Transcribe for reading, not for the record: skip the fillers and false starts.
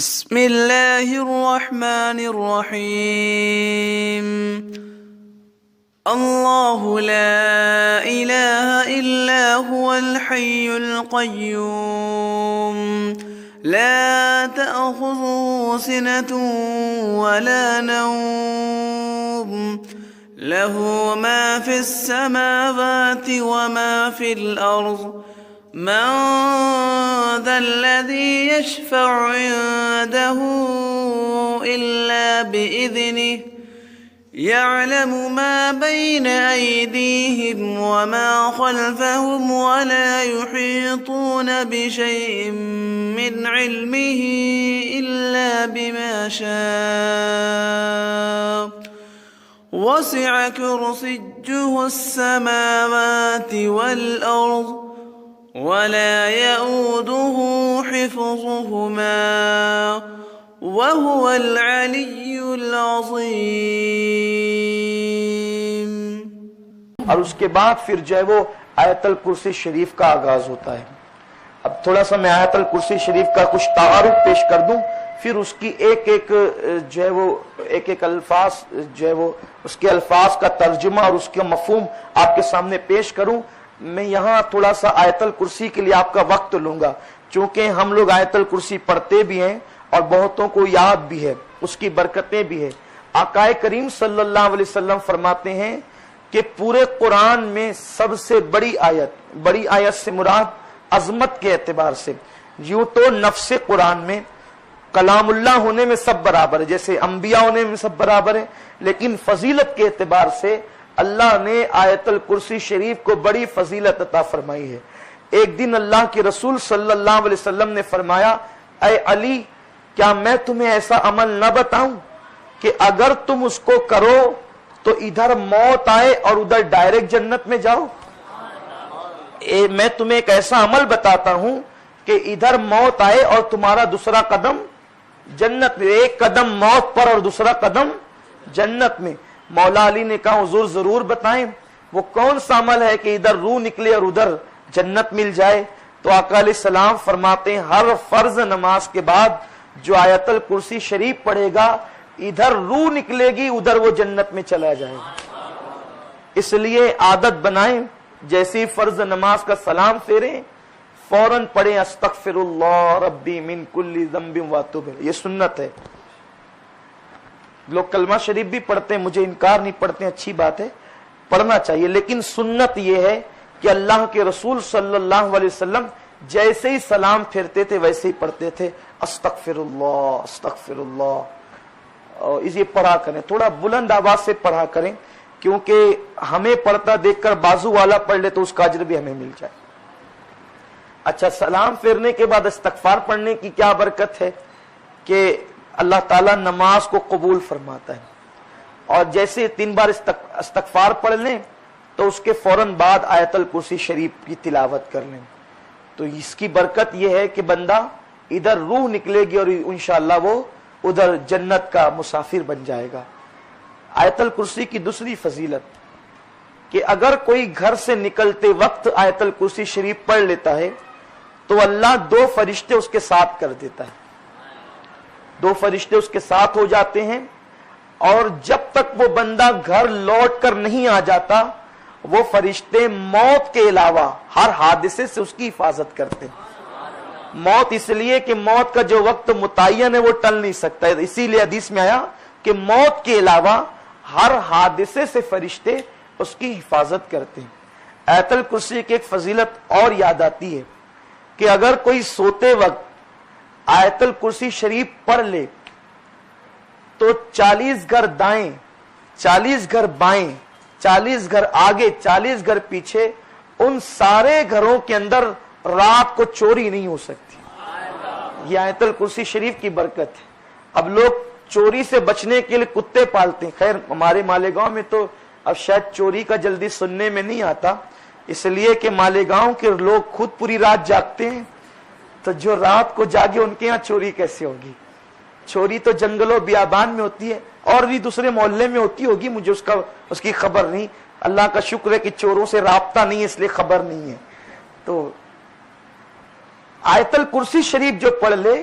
بسم اللہ الرحمن الرحیم اللہ لا الہ الا هو الحی القیوم لا تأخذه سنة ولا نوم له ما في السماوات وما في الأرض من ذا الذي يشفع عنده إلا بإذنه يعلم ما بين أيديهم وما خلفهم ولا يحيطون بشيء من علمه إلا بما شاء وسع كرسيه السماوات والأرض ولا يؤوده حفظهما وهو العلی العظیم۔ اور اس کے بعد پھر جو ہے وہ آیت الکرسی شریف کا آغاز ہوتا ہے۔ اب تھوڑا سا میں آیت الکرسی شریف کا کچھ تعارف پیش کر دوں، پھر اس کی ایک ایک جو ہے وہ ایک ایک الفاظ جو ہے وہ اس کے الفاظ کا ترجمہ اور اس کا مفہوم آپ کے سامنے پیش کروں۔ میں یہاں تھوڑا سا آیت الکرسی کے لیے آپ کا وقت لوں گا، چونکہ ہم لوگ آیت الکرسی پڑھتے بھی ہیں اور بہتوں کو یاد بھی ہے، اس کی برکتیں بھی ہے۔ آقا کریم صلی اللہ علیہ وسلم فرماتے ہیں کہ پورے قرآن میں سب سے بڑی آیت سے مراد عظمت کے اعتبار سے، یوں تو نفس قرآن میں کلام اللہ ہونے میں سب برابر ہے، جیسے انبیاء ہونے میں سب برابر ہے، لیکن فضیلت کے اعتبار سے اللہ نے آیت الکرسی شریف کو بڑی فضیلت عطا فرمائی ہے۔ ایک دن اللہ کے رسول صلی اللہ علیہ وسلم نے فرمایا، اے علی، کیا میں تمہیں ایسا عمل نہ بتاؤں کہ اگر تم اس کو کرو تو ادھر موت آئے اور ادھر ڈائریکٹ جنت میں جاؤ؟ میں تمہیں ایک ایسا عمل بتاتا ہوں کہ ادھر موت آئے اور تمہارا دوسرا قدم جنت میں، ایک قدم موت پر اور دوسرا قدم جنت میں۔ مولا علی نے کہا حضور ضرور بتائیں، وہ کون سا عمل ہے کہ ادھر روح نکلے اور ادھر جنت مل جائے؟ تو آقا علیہ السلام فرماتے ہیں ہر فرض نماز کے بعد جو آیت الکرسی شریف پڑھے گا، ادھر روح نکلے گی ادھر وہ جنت میں چلا جائے گا۔ اس لیے عادت بنائیں، جیسے فرض نماز کا سلام پھیریں فوراً پڑھیں استغفر اللہ ربی من کل ذنب واتوب الیہ۔ یہ سنت ہے۔ لوگ کلمہ شریف بھی پڑھتے ہیں، مجھے انکار نہیں، پڑھتے ہیں، اچھی بات ہے، پڑھنا چاہیے، لیکن سنت یہ ہے کہ اللہ کے رسول صلی اللہ علیہ وسلم جیسے ہی سلام پھیرتے تھے ویسے ہی پڑھتے تھے استغفر اللہ استغفر اللہ۔ اور اسے پڑھا کریں، تھوڑا بلند آواز سے پڑھا کریں، کیونکہ ہمیں پڑھتا دیکھ کر بازو والا پڑھ لے تو اس کا اجر بھی ہمیں مل جائے۔ اچھا، سلام پھیرنے کے بعد استغفار پڑھنے کی کیا برکت ہے کہ اللہ تعالیٰ نماز کو قبول فرماتا ہے، اور جیسے 3 بار استغفار پڑھ لیں تو اس کے فوراً بعد آیت الکرسی شریف کی تلاوت کر لیں، تو اس کی برکت یہ ہے کہ بندہ ادھر روح نکلے گی اور انشاءاللہ وہ ادھر جنت کا مسافر بن جائے گا۔ آیت الکرسی کی دوسری فضیلت کہ اگر کوئی گھر سے نکلتے وقت آیت الکرسی شریف پڑھ لیتا ہے تو اللہ 2 فرشتے اس کے ساتھ کر دیتا ہے، 2 فرشتے اس کے ساتھ ہو جاتے ہیں، اور جب تک وہ بندہ گھر لوٹ کر نہیں آ جاتا وہ فرشتے موت کے علاوہ ہر حادثے سے اس کی حفاظت کرتے ہیں۔ موت اس لیے کہ موت کا جو وقت متعین ہے وہ ٹل نہیں سکتا ہے، اسی لیے حدیث میں آیا کہ موت کے علاوہ ہر حادثے سے فرشتے اس کی حفاظت کرتے ہیں۔ آیت الکرسی کی ایک فضیلت اور یاد آتی ہے کہ اگر کوئی سوتے وقت آیت الکرسی شریف پڑھ لے تو 40 گھر دائیں، 40 گھر بائیں، 40 گھر آگے، 40 گھر پیچھے، ان سارے گھروں کے اندر رات کو چوری نہیں ہو سکتی۔ یہ آیت الکرسی شریف کی برکت ہے۔ اب لوگ چوری سے بچنے کے لیے کتے پالتے ہیں، خیر ہمارے مالیگاؤں میں تو اب شاید چوری کا جلدی سننے میں نہیں آتا، اس لیے کہ مالیگاؤں کے لوگ خود پوری رات جاگتے ہیں، تو جو رات کو جاگے ان کے ہاں چوری کیسے ہوگی؟ چوری تو جنگلوں بیابان میں ہوتی ہے، اور بھی دوسرے محلے میں ہوتی ہوگی، مجھے اس کی خبر نہیں۔ اللہ کا شکر ہے کہ چوروں سے رابطہ نہیں ہے، اس لیے خبر نہیں ہے۔ تو آیت الکرسی شریف جو پڑھ لے